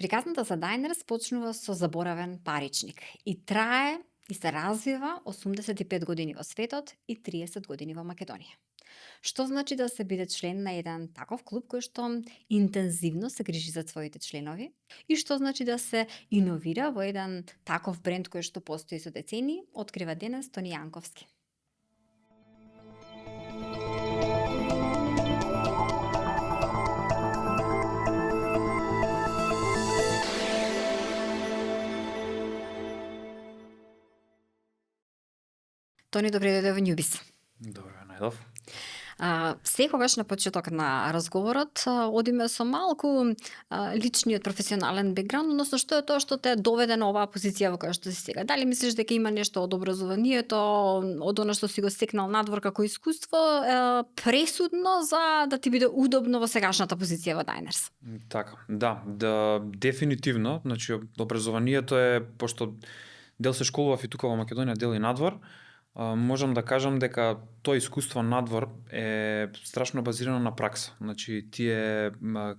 Приказната за Diners почнува со заборавен паричник и трае и се развива 85 години во светот и 30 години во Македонија. Што значи да се биде член на еден таков клуб кој што интензивно се грижи за своите членови и што значи да се иновира во еден таков бренд кој што постои со децении, открива денес Тони Јанковски. Тони, добре дојде во Њубис. Добро ја најдов. Секогаш на почеток на разговорот одиме со малку личниот професионален бекграунд, односно што е тоа што те доведе на оваа позиција во која што си сега. Дали мислиш дека има нешто од образованието, од она што си го стекнал надвор како искуство, пресудно за да ти биде удобно во сегашната позиција во Diners? Така, да, дефинитивно, значи образованието е, пошто дел се школував и тука во Македонија, дел и надвор, можам да кажам дека тоа искуство надвор е страшно базирано на пракса. Значи тие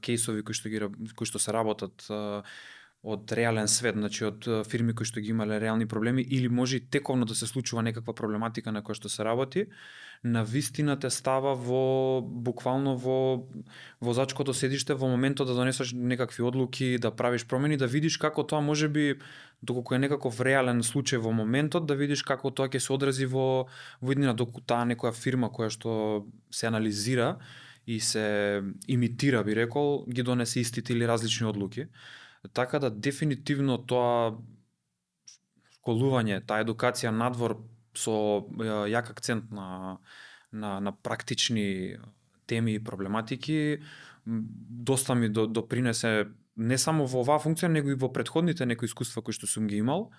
кейсови кои што се работат од реален свет, значи од фирми кои што ги имале реални проблеми или може и тековно да се случува некаква проблематика на која што се работи, на вистина те става буквално во возачкото седиште во моментот да донесеш некакви одлуки, да правиш промени, да видиш како тоа можеби доколку е некаков реален случај во моментот, да видиш како тоа ќе се одрази во иднина, доколку таа некоја фирма која што се анализира и се имитира, би рекол, ги донесе истите или различни одлуки. Така да дефинитивно тоа школување, таа едукација надвор со јак акцент на практични теми и проблематики доста ми допринесе не само во оваа функција, него и во претходните некои искуства кои што сум ги имал.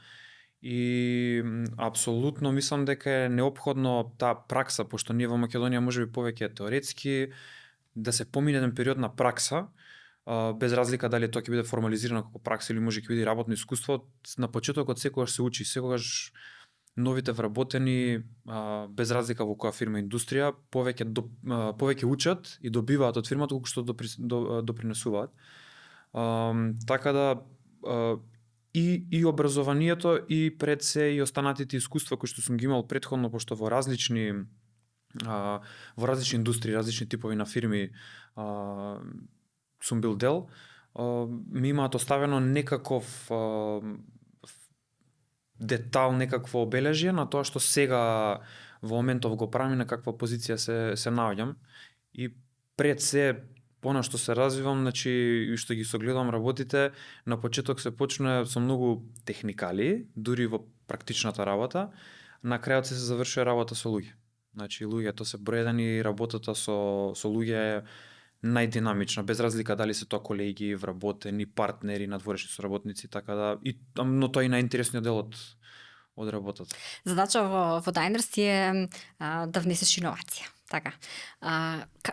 И апсолутно мислам дека е неопходно таа пракса, пошто ние во Македонија можеби повеќе теоретски, да се помине еден период на пракса, без разлика дали тоа ќе биде формализирано како пракса или може ќе биде работно искуство. На почетокот секогаш се учи, секогаш новите вработени, без разлика во која фирма индустрија, повеќе учат и добиваат од фирмата колку што допринесуваат. Така да и образованието и пред се и останатите искуства кои што сум ги имал претходно, пошто во различни индустрии, различни типови на фирми сум бил дел, ми имаат оставено некаков детал, некакво обележје на тоа што сега во моментов го правам и на каква позиција се наоѓам. И пред се понашто се развивам, значи и што ги согледам работите, на почеток се почнува со многу техникали, дури во практичната работа, на крајот се завршува работа со луѓе. Значи луѓето се бројдени, работата со луѓе е најдинамична, без разлика дали се тоа колеги, вработени, партнери, надворешни соработници, така да но тоа е и најинтересниот дел од работата. Задача во Diners е да внесеш иновација. Така.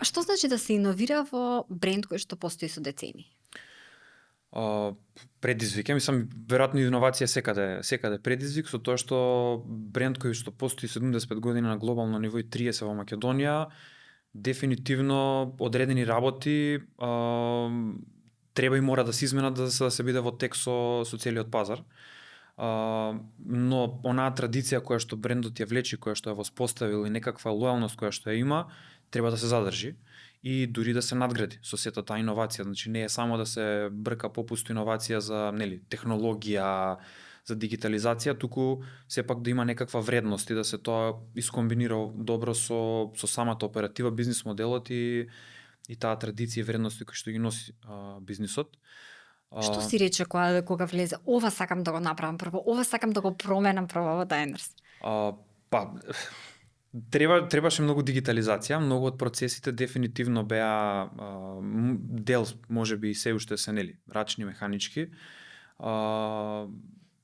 Што значи да се иновира во бренд кој што постои со децении? Предизвик, мислам, веројатно иновација секаде предизвик, со тоа што бренд кој што постои 75 години на глобално ниво и 30 во Македонија, дефинитивно одредени работи треба и мора да се изменат да се биде во тек со целиот пазар. Но онаа традиција која што брендот ја влечи, која што ја воспоставил и некаква лојалност која што ја има, треба да се задржи и дури да се надгради со сета таа иновација. Значи не е само да се брка попусто иновација за технологија, за дигитализација, туку сепак да има некаква вредност и да се тоа искомбинира добро со самата оператива, бизнис моделот и таа традиција и вредности кои што ги носи бизнисот. Што си рече кога влезе? Ова сакам да го направам прво, ова сакам да го променам прво во Diners. Требаше многу дигитализација, многу од процесите дефинитивно беа дел, можеби и се уште се рачни, механички.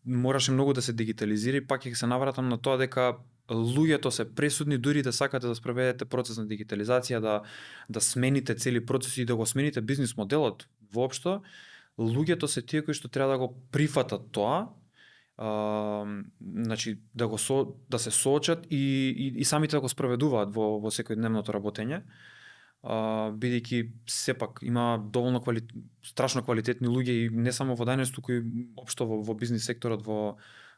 Мораше многу да се дигитализира и пак ќе се навратам на тоа дека луѓето се пресудни дури да сакате да спроведете процес на дигитализација, да смените цели процеси и да го смените бизнис моделот воопшто. Луѓето се тие кои што треба да го прифатат тоа, значи да се соочат и самите да го спроведуваат во секојдневното работење. бидејќи сепак има доволно страшно квалитетни луѓе и не само во Dyners, туку и општо во бизнис секторот во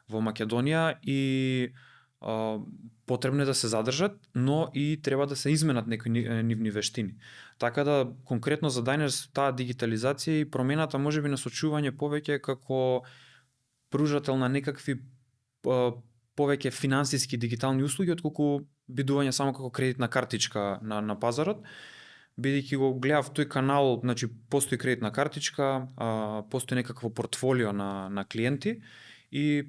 Македонија и потребно е да се задржат, но и треба да се изменат некои нивни вештини. Така да конкретно за Dyners таа дигитализација и промената можеби на сочување повеќе како пружател на некакви повеќе финансиски дигитални услуги отколку бидување само како кредитна картичка на пазарот, бидејќи го гледав тој канал, значи постои кредитна картичка, постои некакво портфолио на клиенти и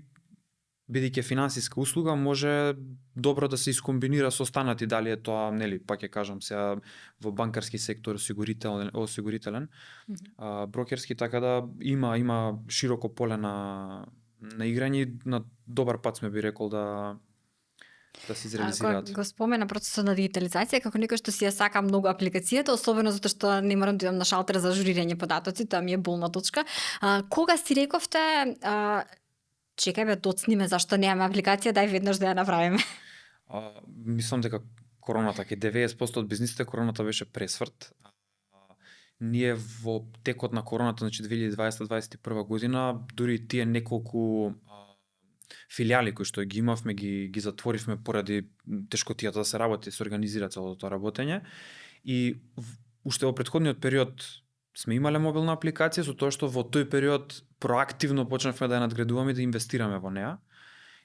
бидејќи финансиска услуга може добро да се искомбинира со останати, дали е тоа, нели, па ќе кажам сега во банкарски сектор, осигурителен, брокерски, така да има широко поле на играње и на добар пат сме би рекол да се изреализираат. Го спомена процесот на дигитализација, како некој што си ја сака многу апликацијата, особено затоа што не морам да идам на шалтер за ажурирање податоци, тоа ми е болна точка. Кога си рековте, чекај бе, доцниме, зашто немаме апликација, дај веднаш да ја направиме? Мислам дека короната, ке 90% од бизнисите короната беше пресврт. Ние во текот на короната, значи 2020-2021 година, дури тие неколку филијали кои што ги имавме, ги затворивме поради тешкотијата да се работи, се организира целото тоа работење. И уште во претходниот период сме имале мобилна апликација, со тоа што во тој период проактивно почнавме да ја надградуваме и да инвестираме во неа.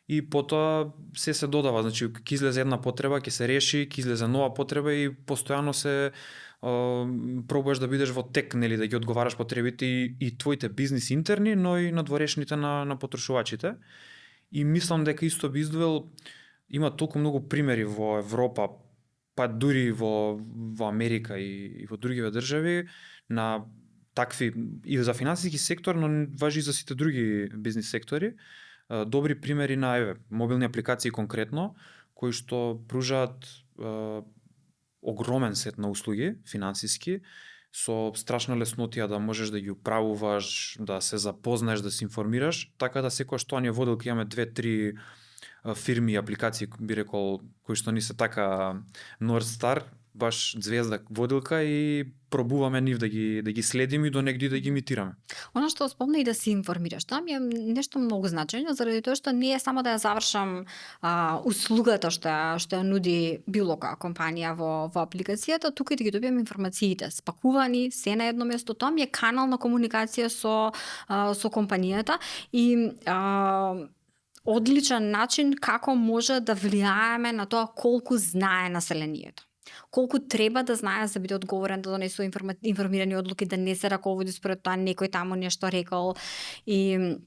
И потоа се додава, значи ќе излезе една потреба, ќе се реши, ќе излезе нова потреба и постојано се пробуваш да бидеш во тек, нели, да ги одговараш потребите и твоите бизнис интерни, но и надворешните на потрошувачите. И мислам дека исто би издвоил, има толку многу примери во Европа, па дури во Америка и во другиве држави на такви и за финансиски сектор, но важи и за сите други бизнис сектори. Добри примери на мобилни апликации конкретно, кои што пружаат огромен сет на услуги финансиски, со страшна леснотија да можеш да ги управуваш, да се запознаеш, да се информираш, така да секојаш тоа ни е водилка, имаме 2-3 фирми и апликации, би рекол, кои што ни се така North Star, баш звезда водилка и пробуваме нив да ги следиме и до негде да ги имитираме. Она што спомна и да се информираш, тоа ми е нешто многу значајно, заради тоа што не е само да ја завршам услугата што ја нуди било која компанија во апликацијата, туку и да ги добиам информациите, спакувани, се на едно место. Тоа ми е канал на комуникација со компанијата и одличен начин како може да влијаеме на тоа колку знае населението. Колку треба да знае за да биде одговорен, да донесува информирани одлуки, да не се раководи според тоа некој таму нешто рекол. И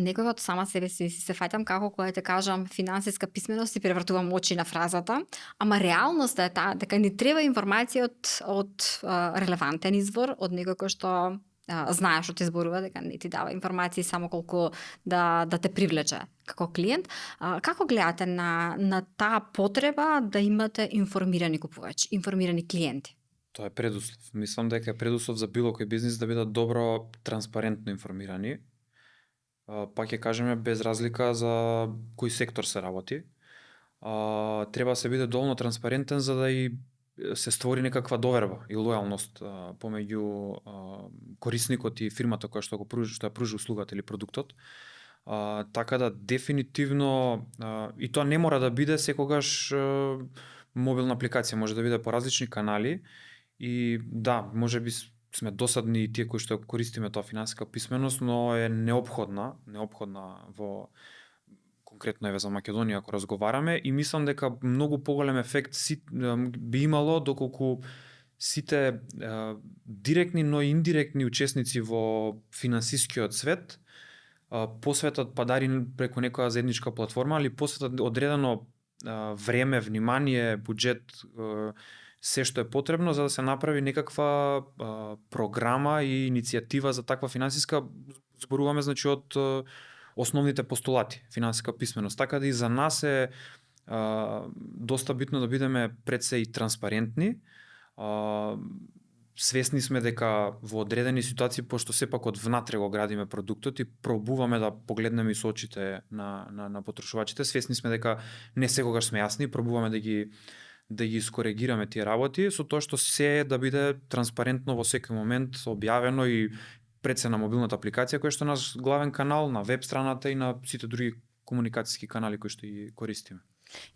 некој од сама себе си се фаќам како кога те кажам финансиска писменост и превртувам очи на фразата, ама реалноста е таа дека ни треба информација од релевантен извор, од некој кој што знае што ти зборува, дека не ти дава информации само колку да те привлече како клиент. Како гледате на таа потреба да имате информирани купувачи, информирани клиенти? Тоа е предуслов. Мислам дека е предуслов за било кој бизнис да бидат добро, транспарентно информирани. Па ќе кажеме без разлика за кој сектор се работи. Треба да се биде доволно транспарентен за да и се створи некаква доверба и лојалност помеѓу корисникот и фирмата која што ја пружи услугата или продуктот. Така да дефинитивно и тоа не мора да биде секогаш мобилна апликација, може да биде по различни канали и да, можеби сме досадни и тие кои што користиме тоа финансиска писменост, но е неопходна во конкретно еве за Македонија ако разговараме и мислам дека многу поголем ефект би имало доколку сите директни, но и индиректни учесници во финансискиот свет посветат падари преку некоја заедничка платформа, или посветат одредено време, внимание, буџет, се што е потребно за да се направи некаква програма и иницијатива за таква финансиска, зборуваме значи од основните постулати, финансиска писменост. Така да и за нас е доста битно да бидеме пред се и транспарентни. Свесни сме дека во одредени ситуации, пошто сепак од внатре го градиме продуктот и пробуваме да погледнеме и со очите на потрошувачите, свесни сме дека не секогаш сме јасни, пробуваме да ги искоригираме тие работи, со тоа што се да биде транспарентно во секој момент објавено и пред се на мобилната апликација која што е наш главен канал, на веб страната и на сите други комуникацијски канали кои што ги користиме.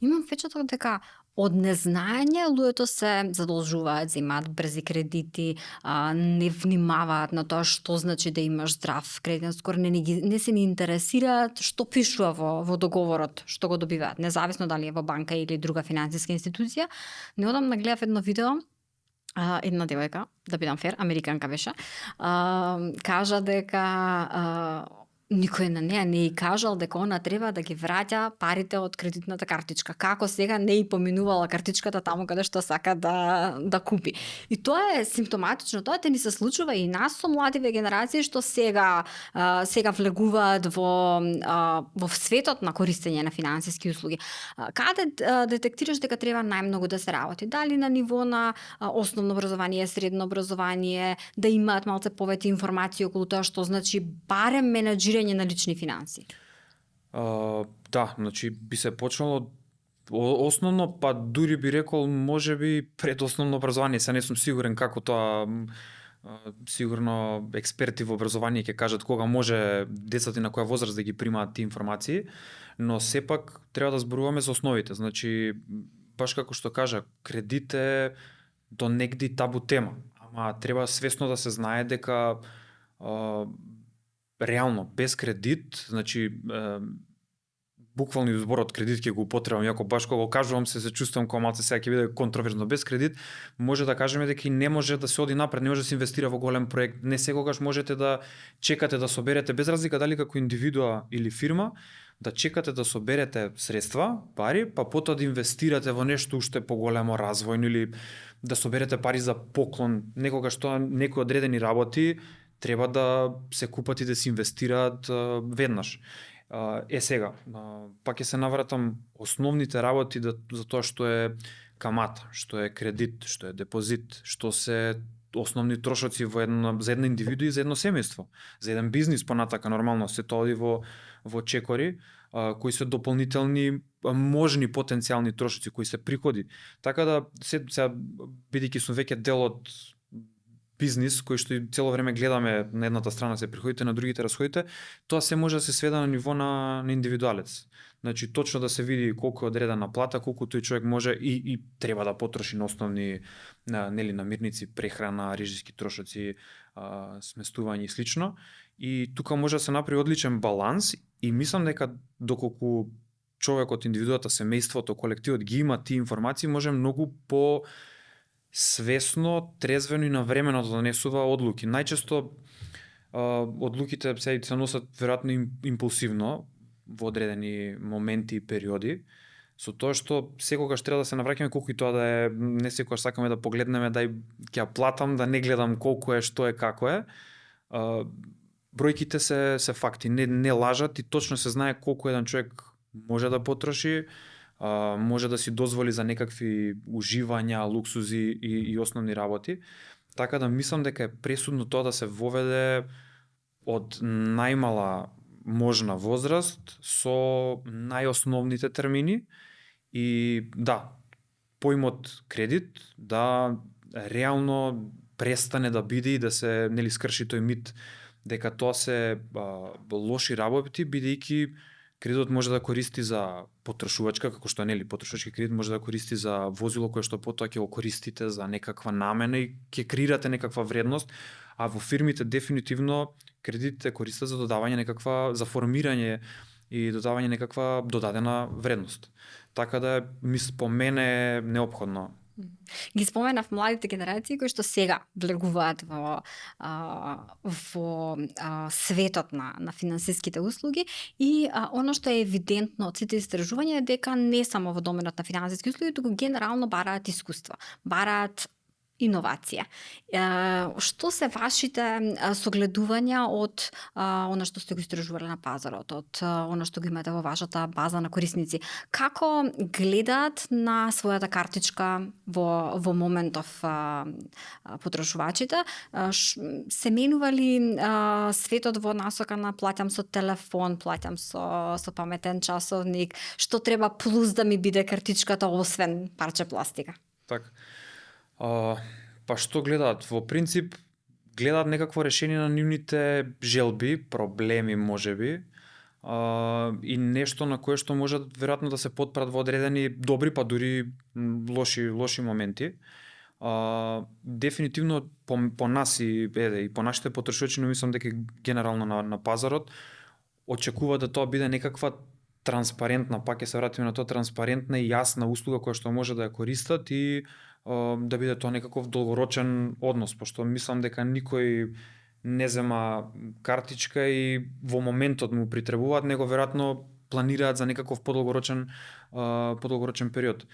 Имам впечаток дека од незнаење луѓето се задолжуваат, земаат брзи кредити, не внимаваат на тоа што значи да имаш здрав кредитен скор, не се ни интересираат што пишува во договорот, што го добиваат, независно дали е во банка или друга финансиска институција. Неодамна гледав едно видео, една девојка, да бидам фер, американка беше, кажа дека никој на неа не и кажал дека она треба да ги враќа парите од кредитната картичка. Како сега не и поминувала картичката таму каде што сака да купи. И тоа е симптоматично. Тоа те ни се случува и нас со младиве генерации што сега влегуваат во светот на користење на финансиски услуги. Каде детектираш дека треба најмногу да се работи? Дали на ниво на основно образование, средно образование, да имаат малце повеќе информации околу тоа што значи барем менаџирање на лични финанси? Да, значи би се почнало основно, па дури би рекол можеби пред основно образование. Се не сум сигурен како тоа, сигурно експерти во образование ќе кажат кога може децата и на која возраст да ги примаат тие информации, но сепак треба да зборуваме за основите. Значи, баш како што кажа, кредит е до негди табу тема, ама треба свесно да се знае дека реално без кредит, значи буквално зборот кредит ќе го употребам, иако баш кога го кажувам се чувствувам како малце сега ќе биде контроверзно. Без кредит може да кажеме дека и не може да се оди напред, не може да се инвестира во голем проект, не секогаш можете да чекате да соберете, без разлика дали како индивидуа или фирма, да чекате да соберете средства, пари, па потоа да инвестирате во нешто уште поголемо развојно или да соберете пари за поклон. Некогаш тоа некои одредени работи треба да се купат и да се инвестираат веднаш. Сега, пак ќе се навратам основните работи за тоа што е камата, што е кредит, што е депозит, што се основни трошоци за една индивиду и за едно семејство, за еден бизнис понатака нормално се тоа оди во чекори, кои се дополнителни можни потенцијални трошоци кои се приходи. Така да сега бидејќи сум веќе дел од бизнис кој што цело време гледаме на едната страна се приходите, на другите расходите, тоа се може да се сведе на ниво на индивидуалец. Значи точно да се види колку е одредена плата, колку тој човек може и треба да потроши на основни намирници, прехрана, режиски трошоци, сместување и слично. И тука може да се направи одличен баланс и мислам дека доколку човекот, индивидуата, семејството, колективот ги има тие информации, може многу по свесно, трезвено и навремено да донесува одлуки. Најчесто одлуките се носат веројатно импулсивно во одредени моменти и периоди, со тоа што секогаш треба да се навраќаме колку и тоа да е, не секогаш сакаме да погледнеме дај ќе ја платам, да не гледам колку е, што е, како е. Бројките се факти, не лажат и точно се знае колку еден човек може да потроши, може да си дозволи за некакви уживања, луксузи и основни работи. Така да мислам дека е пресудно тоа да се воведе од најмала можна возраст со најосновните термини и да, поимот кредит да реално престане да биде и да се скрши тој мит дека тоа се лоши работи, бидејќи кредитот може да користи за потрошувачка, како што потрошувачки кредит може да користи за возило кое што потоа ќе го користите за некаква намена и ќе креирате некаква вредност, а во фирмите дефинитивно кредитите користат за додавање за формирање и додавање некаква додадена вредност. Така да по мене е неопходно. Ги споменав младите генерации кои што сега влегуваат во светот на финансиските услуги и она што е евидентно од сите истражувања е дека не само во доменот на финансиски услуги, туку генерално бараат искуства, бараат иновација. Што се вашите согледувања од она што сте го истражувале на пазарот, од она што го имате во вашата база на корисници? Како гледаат на својата картичка во моментов потрошувачите? Се менува ли светот во насока на плаќам со телефон, плаќам со паметен часовник, што треба плюс да ми биде картичката освен парче пластика? Така. Па што гледаат? Во принцип, гледаат некакво решение на нивните желби, проблеми можеби, и нешто на кое што можат веројатно да се потпрат во одредени добри, па дури лоши моменти. Дефинитивно по нас и по нашите потрошувачи, но мислам дека генерално на пазарот очекува да тоа биде некаква транспарентна, пак ќе се вратиме на тоа, транспарентна и јасна услуга која што може да ја користат и да биде тоа некаков долгорочен однос, пошто мислам дека никој не зема картичка и во моментот му притребуваат, него веројатно планираат за некаков подолгорочен период.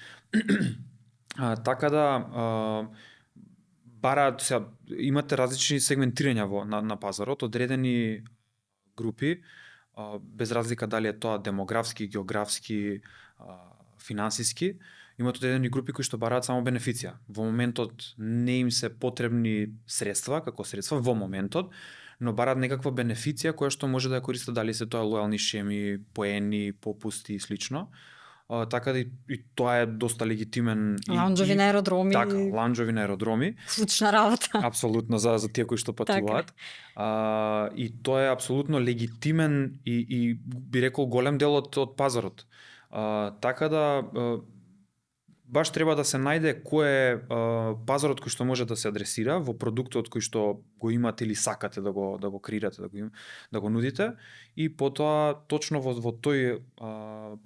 Така да бараат, имате различни сегментирања на пазарот, одредени групи, без разлика дали е тоа демографски, географски, финансиски, имат одредени групи кои што бараат само бенефиција. Во моментот не им се потребни средства, како средства во моментот, но бараат некаква бенефиција која што може да ја користат, дали се тоа лојални шеми, поени, попусти и слично. Така да и тоа е доста легитимен. Лаунџови на аеродроми. Така, лаунџови на аеродроми. Случна работа. Апсолутно за тие кои што патуваат. Така. И тоа е апсолутно легитимен и би рекол голем дел од пазарот. Така да баш треба да се најде кој е пазарот кој што може да се адресира во продуктот кој што го имате или сакате да го креирате, да го нудите, и потоа точно во тој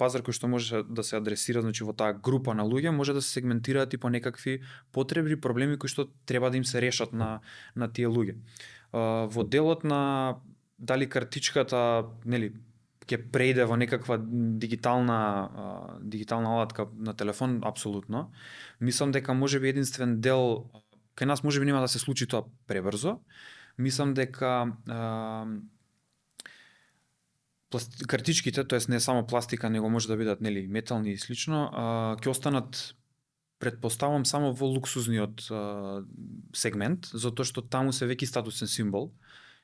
пазар кој што може да се адресира, значи во таа група на луѓе, може да се сегментираат и по некакви потреби, проблеми кои што треба да им се решат на тие луѓе. Во делот на дали картичката, нели, ќе прејде во некаква дигитална алатка на телефон, апсолутно. Мислам дека можеби единствен дел, кај нас можеби нема да се случи тоа пребрзо. Мислам дека картичките, тоест не само пластика, него може да бидат, нели, метални и слично, ќе останат, претпоставам, само во луксузниот сегмент, затоа што таму се веќе статусен символ.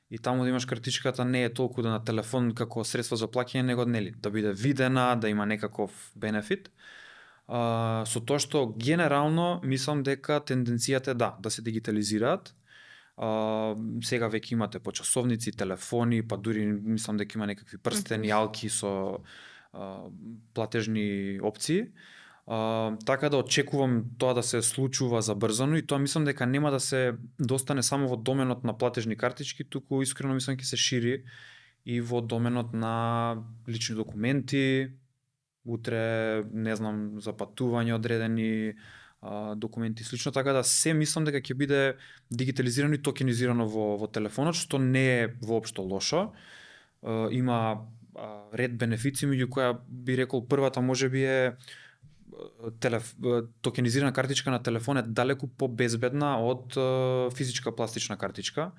И таму да имаш картичката не е толку да на телефон како средство за плаќање, него, нели, да биде видена, да има некаков бенефит. Со тоа што генерално мислам дека тенденцијата е да се дигитализираат. Сега веќе имате по часовници, телефони, па дури мислам дека има некакви прстени, алки со платежни опции. Така да очекувам тоа да се случува забрзано и тоа мислам дека нема да се достане само во доменот на платежни картички, туку искрено мислам ќе се шири и во доменот на лични документи, утре, не знам, за патување одредени документи и слично, така да се мислам дека ќе биде дигитализирано и токенизирано во телефонот, што не е воопшто лошо. Има ред бенефици, меѓу која би рекол првата можеби е токенизирана картичка на телефон е далеку по-безбедна од физичка пластична картичка,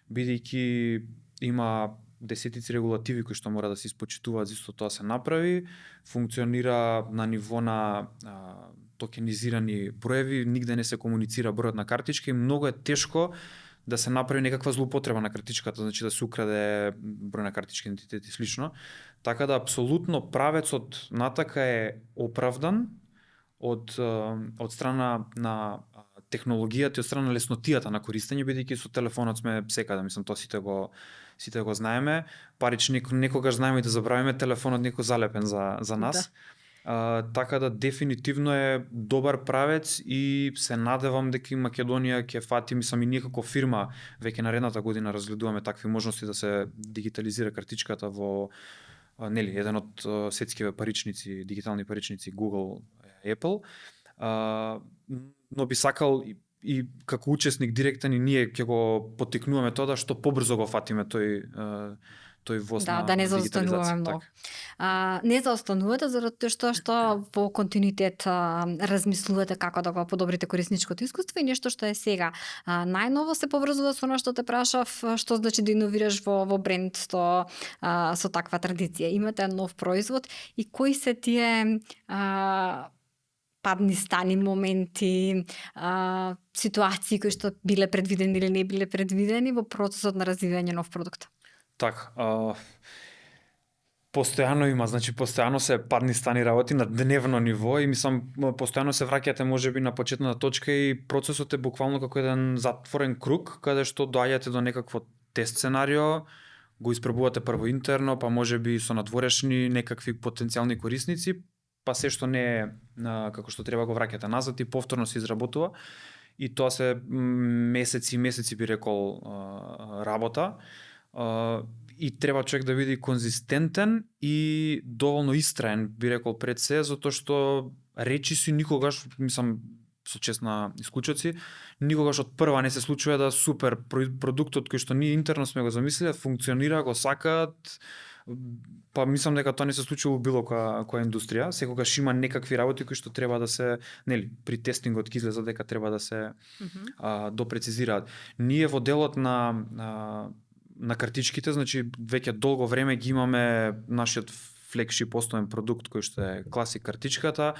бидејќи има десетици регулативи кои што мора да се испочитуваат за исто тоа се направи, функционира на ниво на токенизирани броеви, нигде не се комуницира бројот на картичка и многу е тешко да се направи некаква злоупотреба на картичката, значи да се украде број на картички идентитет и слично. Така да апсолутно правецот натака е оправдан од страна на технологијата и од страна на леснотијата на користење, бидејќи со телефонот сме секаде, мислам, тоа сите го знаеме. Паричник некогаш знаеме и да забравиме, телефонот некој залепен за нас. Да. Така да дефинитивно е добар правец и се надевам дека и Македонија ќе фати, мислам, и ние како фирма веќе наредната година разгледуваме такви можности да се дигитализира картичката во, нели, еден од светските паричници, дигитални паричници, Google, Apple. Но би сакал и како учесник директен и ние ќе го поттикнуваме тоа да што побрзо го фатиме тој воз Да, на да не дигитализација. заостануваме многу. Не заостанувате заради што во континуитет размислувате како да го подобрите корисничкото искуство и нешто што е сега најново се поврзува со она што те прашав, што значи да иновираш во бренд со таква традиција. Имате нов производ и кои се тие падни стани моменти, ситуации кои што биле предвидени или не биле предвидени во процесот на развивање нов продукт? Така, постојано има, значи постојано се падни стани работи на дневно ниво и мислам постојано се враќате можеби на почетната точка и процесот е буквално како еден затворен круг каде што доаѓате до некакво тест сценарио, го испробувате прво интерно, па можеби со надворешни некакви потенцијални корисници, па се што не е како што треба го враќате назад и повторно се изработува и тоа се месеци би рекол работа. И треба човек да биде конзистентен и доволно истраен, би рекол пред се, затоа што речиси никогаш, мислам, со честна исклучоци, никогаш од прва не се случува да супер продуктот кој што ние интерно сме го замислиле, функционира, го сакаат, па мислам дека тоа не се случува во било која индустрија, секогаш има некакви работи кои што треба да се, нели, при тестингот ќе излезат дека треба да се допрецизираат. Ние во делот на картичките, значи веќе долго време ги имаме нашиот флагшип основен продукт кој што е класик картичката.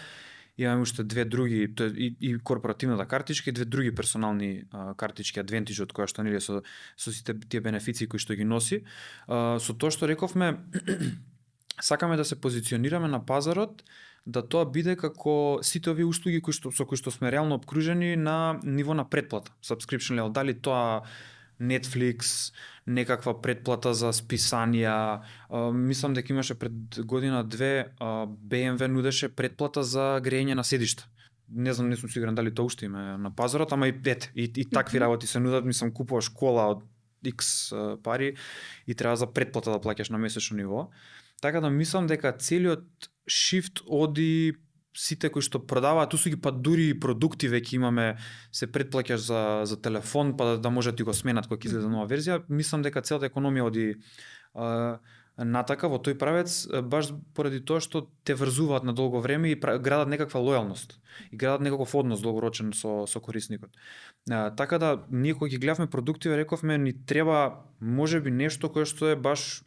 Имаме уште две други, и корпоративната картичка и две други персонални картички Advantage од која што нели со сите тие бенефиции кои што ги носи. Со тоа што рековме сакаме да се позиционираме на пазарот, да тоа биде како сите овие услуги со кои што сме реално обкружени на ниво на претплата, subscription level, дали тоа Netflix, некаква претплата за списанија. Мислам дека имаше пред година-две BMW нудеше претплата за грејење на седишта. Не знам, не сум сигурен дали тоа уште има на пазарот, ама и такви работи се нудат, мислам купуваш кола од X пари и треба за претплата да плаќаш на месечно ниво. Така да мислам дека целиот шифт оди сите кои што продаваат услуги, па дури и продукти веќе имаме, се претплаќаш за телефон, па да може да ти го сменат кога ќе излезе нова верзија. Мислам дека целата економија оди натака во тој правец, баш поради тоа што те врзуваат на долго време и градат некаква лојалност и градат некаков однос долгорочен со корисникот. Така да ние кога ги гледавме продуктиве рековме ни треба можеби нешто кое што е баш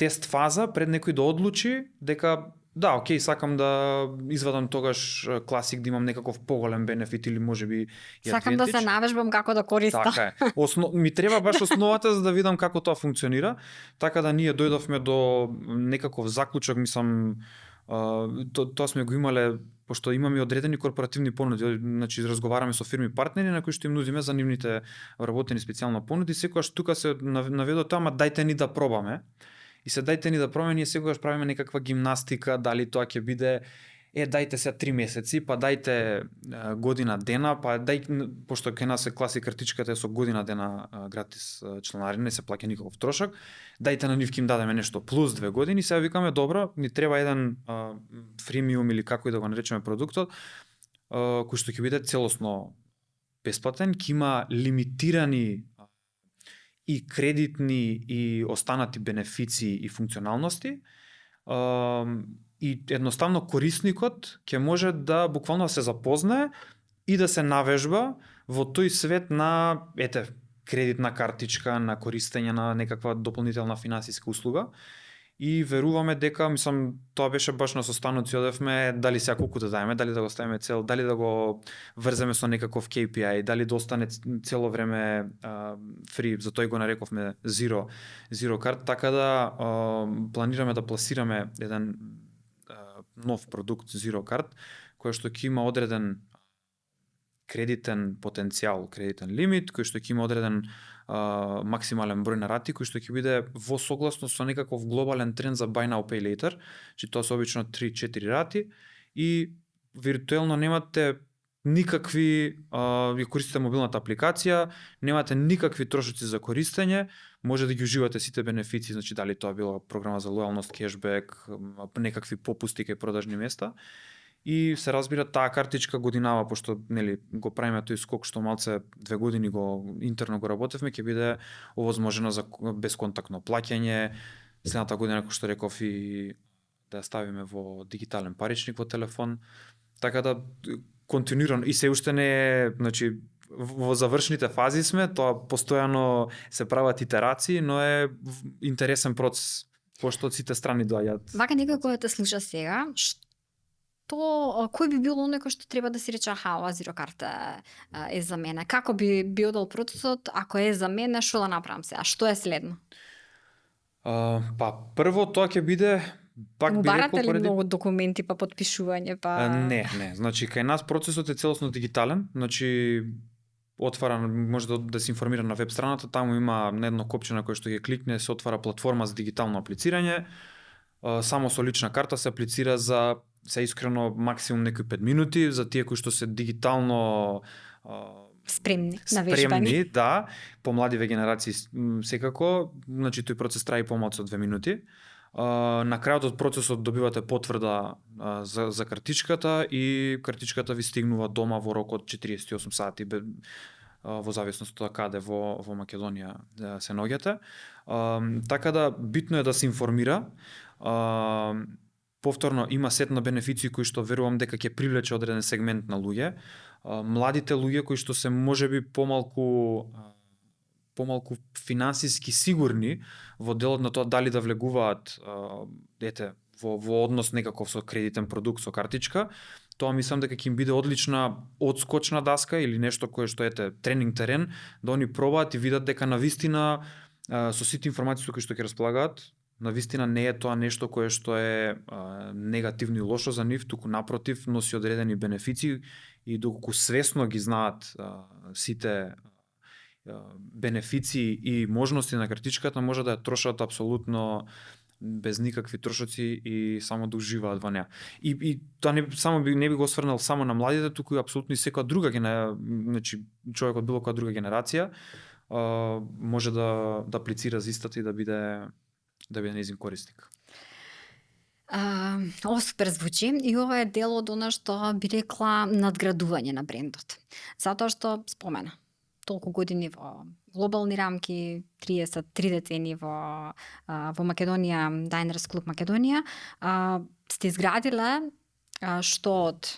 тест фаза пред некој да одлучи дека да, окей, сакам да извадам тогаш класик да имам некаков поголем бенефит или можеби и сакам да се навежбам како да користам. Така е. Ми треба баш основата за да видам како тоа функционира, така да ние дојдовме до некаков заклучок, мислам, тоа сме го имале, пошто имаме одредени корпоративни понуди, значи разговараме со фирми партнери на кои што им нудиме за нивните вработени специјална понуди, секогаш тука се наведо тоа, ама дајте ни да пробаме. И се дајте ни да пробаме, ние секогаш правиме некаква гимнастика, дали тоа ќе биде дајте се 3 месеци, па дајте година дена, па пошто кај нас е класик картичката е со година дена гратис чланарина, не се плаќа никаков трошок, дајте на нив ќе им дадеме нешто плюс 2 години, сега викаме добро, ни треба еден фримиум или како и да го наречеме продуктот, кој што ќе биде целосно бесплатен, ќе има лимитирани и кредитни и останати бенефиции и функционалности, и едноставно корисникот ќе може да буквално се запознае и да се навежба во тој свет на кредитна картичка, на користење на некаква дополнителна финансиска услуга. И веруваме дека, мислам, тоа беше баш на состаноци, одевме дали сега колку да даеме, дали да го ставиме цел, дали да го врземе со некаков KPI, дали да остане цело време фри, за тој го нарековме Zero Card, така да планираме да пласираме еден нов продукт Zero Card, кој што ќе има одреден кредитен потенцијал, кредитен лимит, кој што ќе има одреден максимален број на рати, кој што ќе биде во согласно со некаков глобален тренд за Buy Now Pay Later, че тоа се обично 3-4 рати и виртуелно немате никакви, ви користите мобилната апликација, немате никакви трошоци за користење, може да ги уживате сите бенефиции, значи дали тоа била програма за лојалност, кешбек, некакви попусти кај продажни места. и се разбира таа картичка годинава, пошто нели го правиме тој скок што малце 2 години го интерно го работевме, ќе биде овозможено за безконтактно плаќање. Следната година, како што реков, и да ја ставиме во дигитален паричник во телефон. Така да континуирано и се уште не е, значи во завршните фази сме, тоа постојано се прават итерации, но е интересен процес, пошто од сите страни доаѓаат. Вака некој кој те слуша сега, кој би било некој што треба да си рече ова зирокарта е за мене? Како би одел процесот, ако е за мене, што да направам сега? Што е следно? Па прво тоа ќе биде пак Му би барате рекол ли поради... многу документи, па подпишување, па... Не. Значи, кај нас процесот е целосно дигитален. Значи, може да се информира на веб страната, таму има на едно копче на кое што ќе кликне, се отвара платформа за дигитално аплицирање. Само со лична карта се аплицира за, се искрено, максимум некои 5 минути, за тие кои што се дигитално спремни, навежбани. Да, помладиве генерации секако, значи тој процес трае помалку од 2 минути. На крајот од процесот добивате потврда за картичката и картичката ви стигнува дома во рок од 48 сати, во зависност од каде во Македонија се наоѓате. Така да битно е да се информира. Повторно има сет на бенефиции кои што верувам дека ќе привлече одреден сегмент на луѓе. Младите луѓе кои што се можеби помалку финансиски сигурни во делот на тоа дали да влегуваат во однос некаков со кредитен продукт, со картичка, тоа мислам дека ќе им биде одлична одскочна даска или нешто кое што тренинг терен, да они пробаат и видат дека навистина со сите информации кои што ќе располагаат, навистина не е тоа нешто кое што е негативно и лошо за нив, туку напротив носи одредени бенефиции и доколку свесно ги знаат сите бенефиции и можности на картичката, може да ја трошат апсолутно без никакви трошоци и само да уживаат во неа. И тоа не би го осврнал само на младите, туку и апсолутно и секоја друга значи човек од било која друга генерација може да аплицира за истата и да биде нејзин корисник. Супер звучи и ова е дел од она што би рекла надградување на брендот. Затоа што спомена толку години во глобални рамки, 3 децени во Македонија, Diners Club Македонија, сте изградиле што од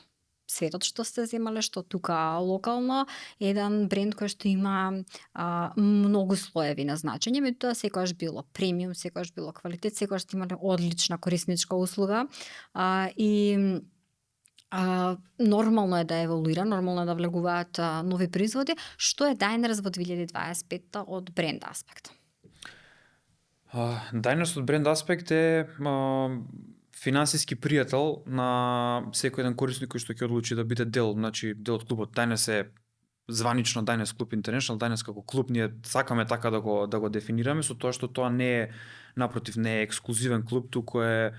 светот што сте земале, што тука локално, еден бренд кој што има многу слоеви на значење, меѓутоа секогаш било премиум, секогаш било квалитет, секогаш сте имале одлична корисничка услуга и нормално е да еволуира, нормално е да влегуваат нови производи. Што е Diners во 2025 од бренд аспект? Diners од бренд аспект е финансиски пријател на секој еден корисник кој што ќе одлучи да биде дел од клубот. Diners е званично Diners Club International, Diners како клуб, ние сакаме така да го дефинираме, со тоа што тоа не е, напротив, не е ексклузивен клуб, туку е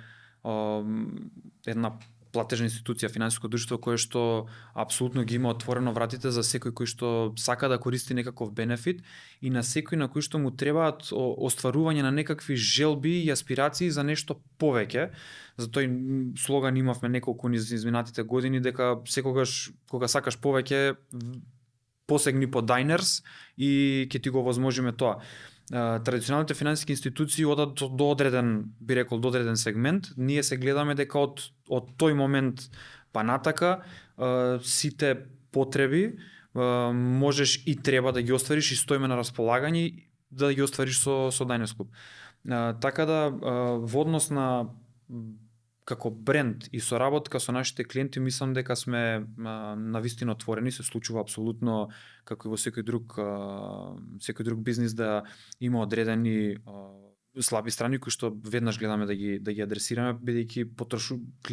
една платежна институција, финансиско друштво кое што апсолутно ги има отворено вратите за секој кој што сака да користи некаков бенефит и на секој на кој што му требаат остварување на некакви желби и аспирации за нешто повеќе. За тој слоган имавме неколку низ изминатите години дека секогаш кога сакаш повеќе посегни по Diners и ќе ти го овозможиме тоа. Традиционалните финансиски институции одат до одреден, би рекол, до одреден сегмент. Ние се гледаме дека од тој момент па натака сите потреби можеш и треба да ги оствариш и стоиме на располагање да ги оствариш со Diners Club. Така да во однос на како бренд и соработка со нашите клиенти, мислам дека сме навистина отворени, се случува апсолутно како и во секој друг бизнис да има одредени слаби страни кои што веднаш гледаме да ги адресираме, бидејќи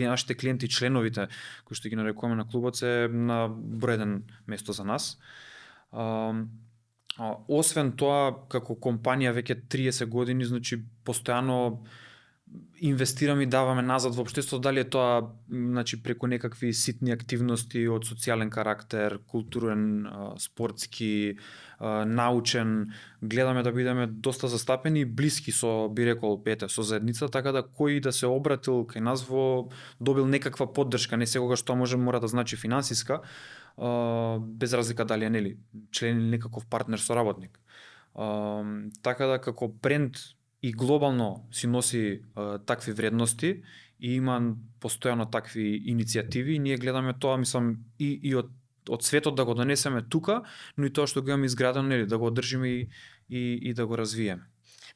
нашите клиенти, членовите кои што ги нарекуваме на клубот се на број еден место за нас. Освен тоа, како компанија веќе 30 години, значи постојано инвестираме и даваме назад во општеството, дали е тоа значи преку некакви ситни активности од социјален карактер, културен, спортски, научен, гледаме да бидеме доста застапени и блиски со, би рекол, со заедница, така да кој да се обратил кај нас добил некаква поддршка, не секогаш тоа мора да значи финансиска, без разлика дали е член или некаков партнер соработник. Така да како бренд и глобално си носи такви вредности и има постојано такви иницијативи и ние гледаме тоа, мислам, и од светот да го донесеме тука, но и тоа што го имаме изградено, да го одржиме и да го развиеме.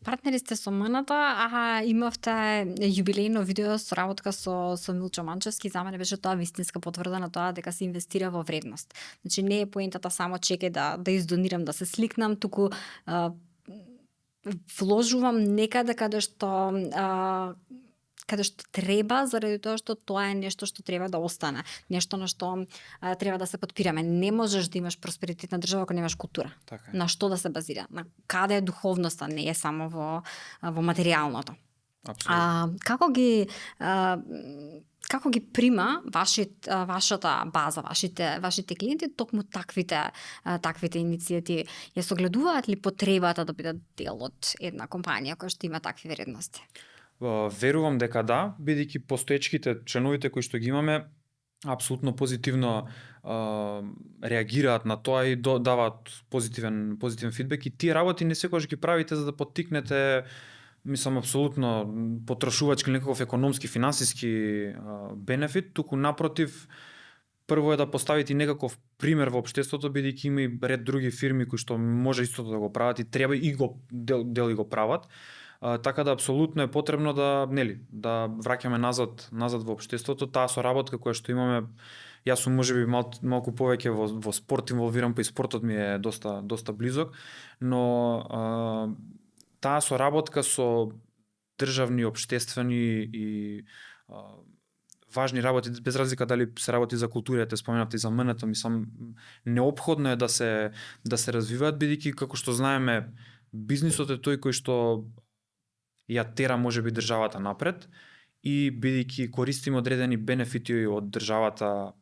Партнери сте со МНТ, а имавте јубилејно видео со работка со Милчо Манчевски. За мене беше тоа вистинска потврда на тоа дека се инвестира во вредност. Значи не е поентата само чеке да издонирам, да се сликнам, туку вложувам некаде каде што треба, заради тоа што тоа е нешто што треба да остане, нешто на што треба да се подпираме. Не можеш да имаш просперитетна држава ако немаш култура. Така. На што да се базира? На каде е духовноста, не е само во материјалното. Апсолутно. Како ги прима вашата база, вашите клиенти токму таквите иницијативи? Ја согледуваат ли потребата да бидат дел од една компанија која што има такви вредности? Верувам дека да, бидејќи постоечките членовите кои што ги имаме апсолутно позитивно реагираат на тоа и даваат позитивен фидбек и тие работи не секогаш ги правите за да поттикнете, мислам, апсолутно потрошувачки некаков економски, финансиски бенефит, туку напротив, прво е да поставите некаков пример во општеството, бидејќи има и ред други фирми кои што може истото да го прават и треба и го дел и го прават. Така да апсолутно е потребно да враќаме назад во општеството, таа соработка која што имаме. Јас сум можеби малку повеќе во спорт инволвиран, па и спортот ми е доста близок, но таа соработка со државни, општествени и важни работи, без разлика дали се работи за култура, те споменавте и за МНТ, мислам, неопходно е да се развиваат, бидејќи како што знаеме, бизнисот е тој кој што ја тера можеби државата напред и бидејќи користиме одредени бенефити од државата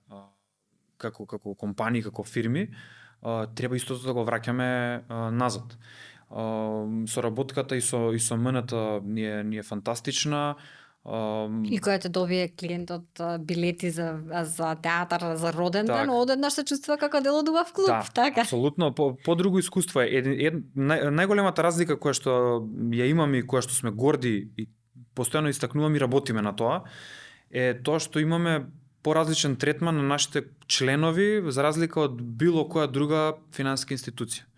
како компании, како фирми, треба истото да го враќаме назад. Соработката и со МНТ ни е фантастична. И која те добие клиентот билети за театар, за роден ден, одеднаш се чувствува како дел од убав клуб, така? Апсолутно, по друго искуство е. Најголемата разлика која што ја имаме и која што сме горди и постојано истакнуваме и работиме на тоа, е тоа што имаме поразличен третман на нашите членови за разлика од било која друга финансиска институција.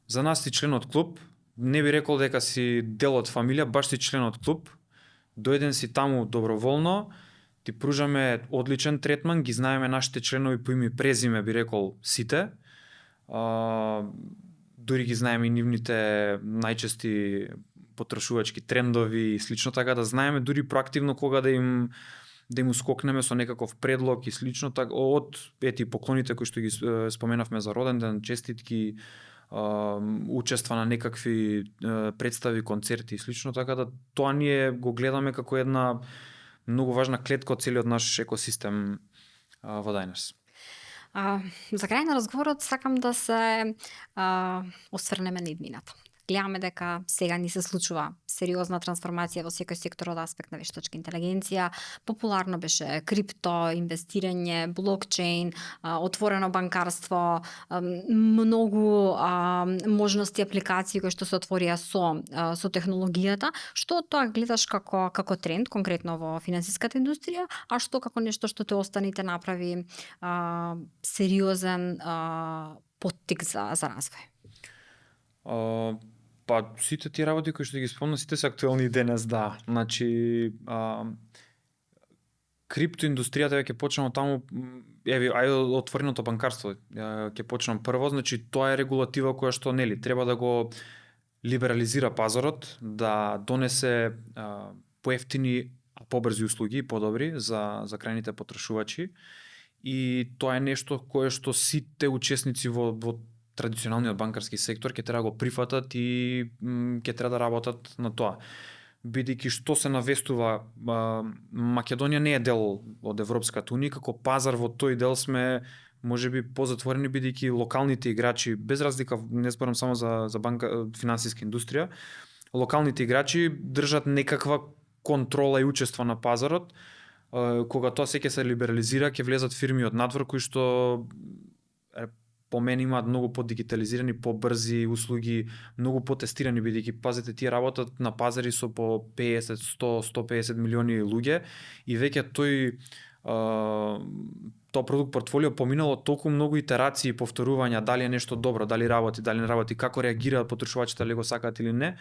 За нас си член од клуб, не би рекол дека си дел од фамилија, баш си член од клуб. Дојден си таму доброволно, ти пружаме одличен третман, ги знаеме нашите членови по име и презиме, би рекол сите. Дури ги знаеме и нивните најчести потрошувачки трендови и слично, така да знаеме дури проактивно кога да им ускокнеме со некаков предлог и слично, така од поклоните кои што ги споменавме за роден ден, честитки, учества на некакви представи, концерти и слично, така да тоа ние го гледаме како една многу важна клетка од целиот наш екосистем во Diners. За крај на разговорот сакам да се осврнеме на иднината. Гледаме дека сега ни се случува сериозна трансформација во секој сектор од аспект на вештачка интелигенција. Популарно беше крипто, инвестирање, блокчейн, отворено банкарство, многу можности, апликации кои што се отворија со технологијата. Што од тоа гледаш како тренд конкретно во финансиската индустрија, а што како нешто што те остане и те направи сериозен поттик за развој? Па сите тие работи кои што ги спомнав, сите се актуелни денес, да. Значи криптоиндустријата ќе почнам таму, отвореното банкарство ќе почнам прво, значи тоа е регулатива која што треба да го либерализира пазарот, да донесе поевтини, а побрзи услуги и подобри за крајните потрошувачи. И тоа е нешто кое што сите учесници во традиционалниот банкарски сектор ќе треба да го прифатат и ќе треба да работат на тоа. бидејќи што се навестува, Македонија не е дел од Европската унија, како пазар во тој дел сме можеби позатворени, бидејќи локалните играчи, без разлика, не зборам само за банка, финансиска индустрија, локалните играчи држат некаква контрола и учество на пазарот. Кога тоа се ќе се либерализира, ќе влезат фирми од надвор кои што по мене имаат многу подигитализирани, побрзи услуги, многу потестирани, бидејќи пазите тие работат на пазари со по 50, 100, 150 милиони луѓе и веќе тоа продукт портфолио поминало толку многу итерации и повторувања, дали е нешто добро, дали не работи, како реагираат потребувачите, дали го сакаат или не,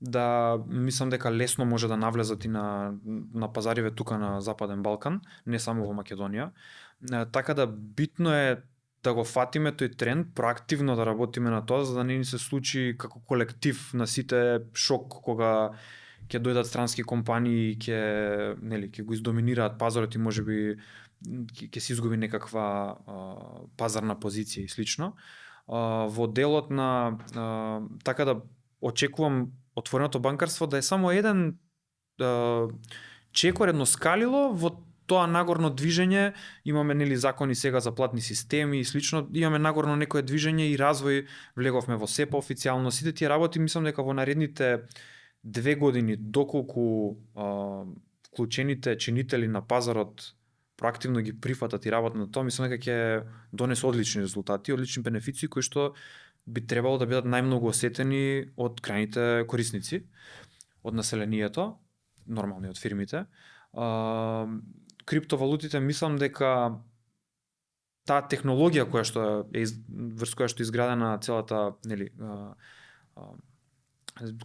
да мислам дека лесно може да навлезат и на пазариве тука на Западен Балкан, не само во Македонија. Така да битно е да го фатиме тој тренд, проактивно да работиме на тоа, за да не ни се случи како колектив на сите шок кога ќе дојдат странски компании и ќе го издоминираат пазарот и можеби ќе се изгуби некаква пазарна позиција и слично. Во делот на така да очекувам отвореното банкарство да е само еден чекор, едно скалило во тоа нагорно движење. Имаме закони сега за платни системи и слично, имаме нагорно некое движење и развој, влеговме во СЕПА официјално. Сите тие работи мислам дека во наредните 2 години, доколку вклучените чинители на пазарот проактивно ги прифатат и работат на тоа, мислам дека ќе донесе одлични резултати, одлични бенефиции кои што би требало да бидат најмногу осетени од крајните корисници, од населението, нормални од фирмите. Криптовалутите мислам дека таа технологија која што е врз која што е изградена целата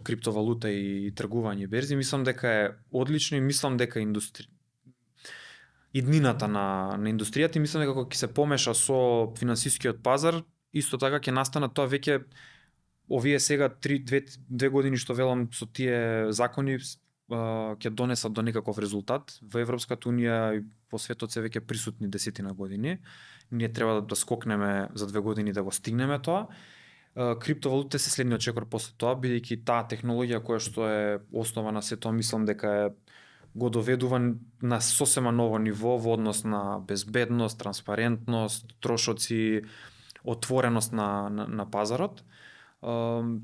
криптовалута и тргување берзи, мислам дека е одлично и мислам дека иднината на индустријата и мислам дека кога ќе се помеша со финансискиот пазар, исто така ќе настана тоа веќе овие сега 2 години што велам со тие закони ќе донесат до некаков резултат. Во Европската унија и по светот се веќе присутни 10 години. Ние треба да скокнеме за 2 години да го стигнеме тоа. Криптовалутите се следниот чекор после тоа, бидејќи таа технологија која што е основа на се тоа, мислам дека го доведува на сосема ново ниво во однос на безбедност, транспарентност, трошоци, отвореност на пазарот.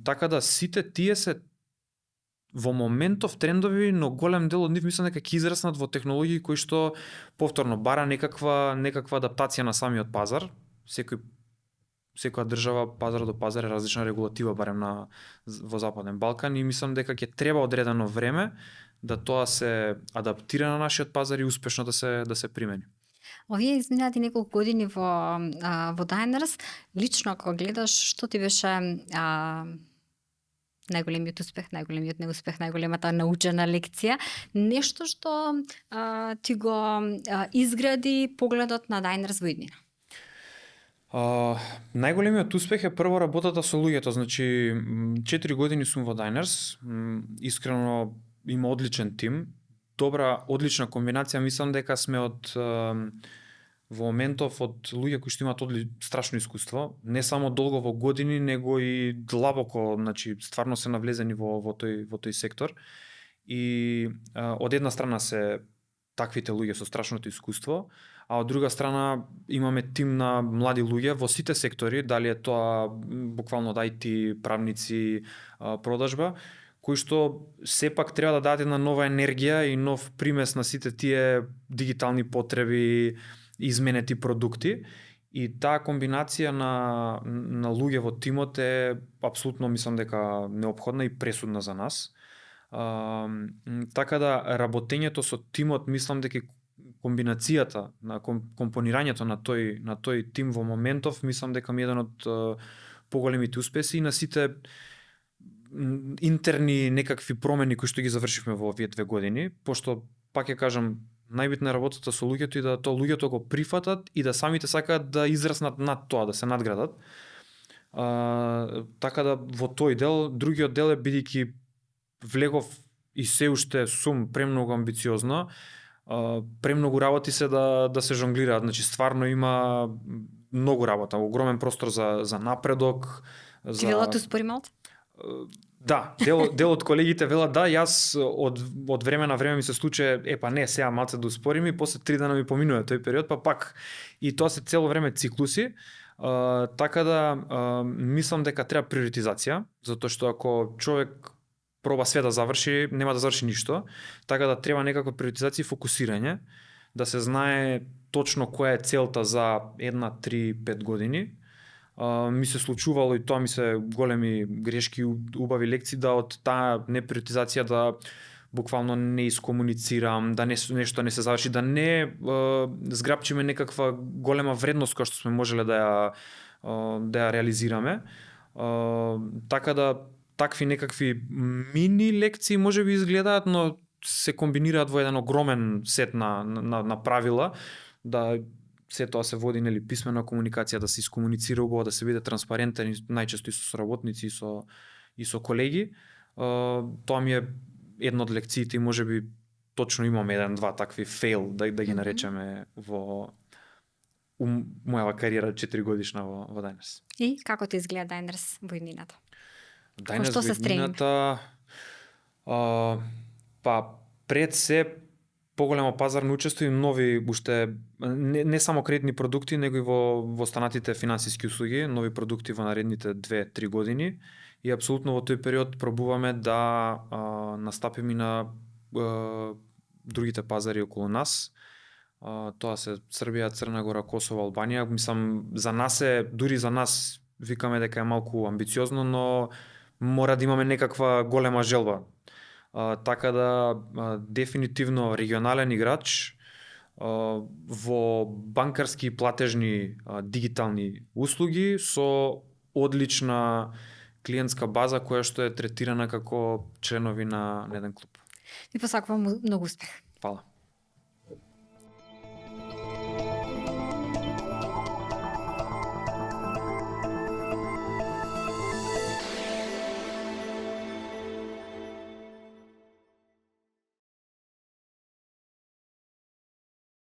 Така да сите тие се во моментов трендови, но голем дел од нив мислам дека ќе израснат во технологии кои што повторно бара некаква адаптација на самиот пазар. Секоја држава пазар до пазар е различна регулатива, барем во Западен Балкан, и мислам дека ќе треба одредено време да тоа се адаптира на нашиот пазар и успешно да се примени. Овие изминати неколку години во Diners, лично ако гледаш, што ти беше најголемиот успех, најголемиот неуспех, најголемата научена лекција, нешто што ти го изгради погледот на Diners во иднина? Најголемиот успех е прво работата со луѓето. Значи 4 години сум во Diners, искрено има одличен тим, одлична комбинација. Мислам дека сме во моментов од луѓе кои што имаат страшно искуство, не само долго во години, него и длабоко, значи стварно се навлезени во тој сектор. И од една страна се таквите луѓе со страшното искуство, а од друга страна имаме тим на млади луѓе во сите сектори, дали е тоа буквално од IT, правници, продажба, кои што сепак треба да дадат една нова енергија и нов примес на сите тие дигитални потреби, изменети продукти. И таа комбинација на луѓе во тимот е апсолутно, мислам дека неопходна и пресудна за нас. Така да работењето со тимот, мислам дека комбинацијата на компонирањето на тој тим во моментов, мислам дека ми е еден од поголемите успеси и на сите интерни некакви промени кои што ги завршивме во овие 2 години, пошто пак ќе кажам, најбитна е работата со луѓето и да тоа луѓето го прифатат и да самите сакаат да израснат над тоа, да се надградат. Така да во тој дел, другиот дел е бидејќи влегов и се уште сум премногу амбициозно, премногу работи се да се жонглираат, значи стварно има многу работа, огромен простор за напредок. Ти велат успори малку? Да, дел од колегите велат да, јас од време на време ми се случи, не, сега малце да успорим и после 3 дена ми поминува тој период, па пак и тоа се цело време циклуси. Така да мислам дека треба приоритизација, затоа што ако човек проба све да заврши, нема да заврши ништо, така да треба некаква приоритизација и фокусирање, да се знае точно која е целта за 1, 3, 5 години. Ми се случувало и тоа ми се големи грешки, убави лекции да од таа неприоритизација да буквално не искомуницирам, да нешто не се заврши, да не зграпчиме некаква голема вредност која што сме можеле да ја реализираме. Така да такви некакви мини лекции можеби изгледаат, но се комбинираат во еден огромен сет на правила, да се тоа се води нели писмена комуникација, да се искомуницира убаво, да се биде транспарентен најчесто и со соработници и со колеги. Тоа ми е една од лекциите и можеби точно имам 1-2 такви фейл да ги наречеме во мојава кариера 4 годишна во Diners. И како ти изгледа Diners во иднината? Diners што се во иднината, па пред се поголемо пазарно учество и нови уште не само кредитни продукти, него и во останатите финансиски услуги, нови продукти во наредните 2-3 години. И апсолутно во тој период пробуваме да настапиме на другите пазари околу нас. Тоа се Србија, Црна Гора, Косово, Албанија. Мислам, за нас дури за нас викаме дека е малку амбициозно, но мора да имаме некаква голема желба. Така да дефинитивно регионален играч во банкарски и платежни дигитални услуги со одлична клиентска база која што е третирана како членови на еден клуб. Ви посакувам многу успех. Фала.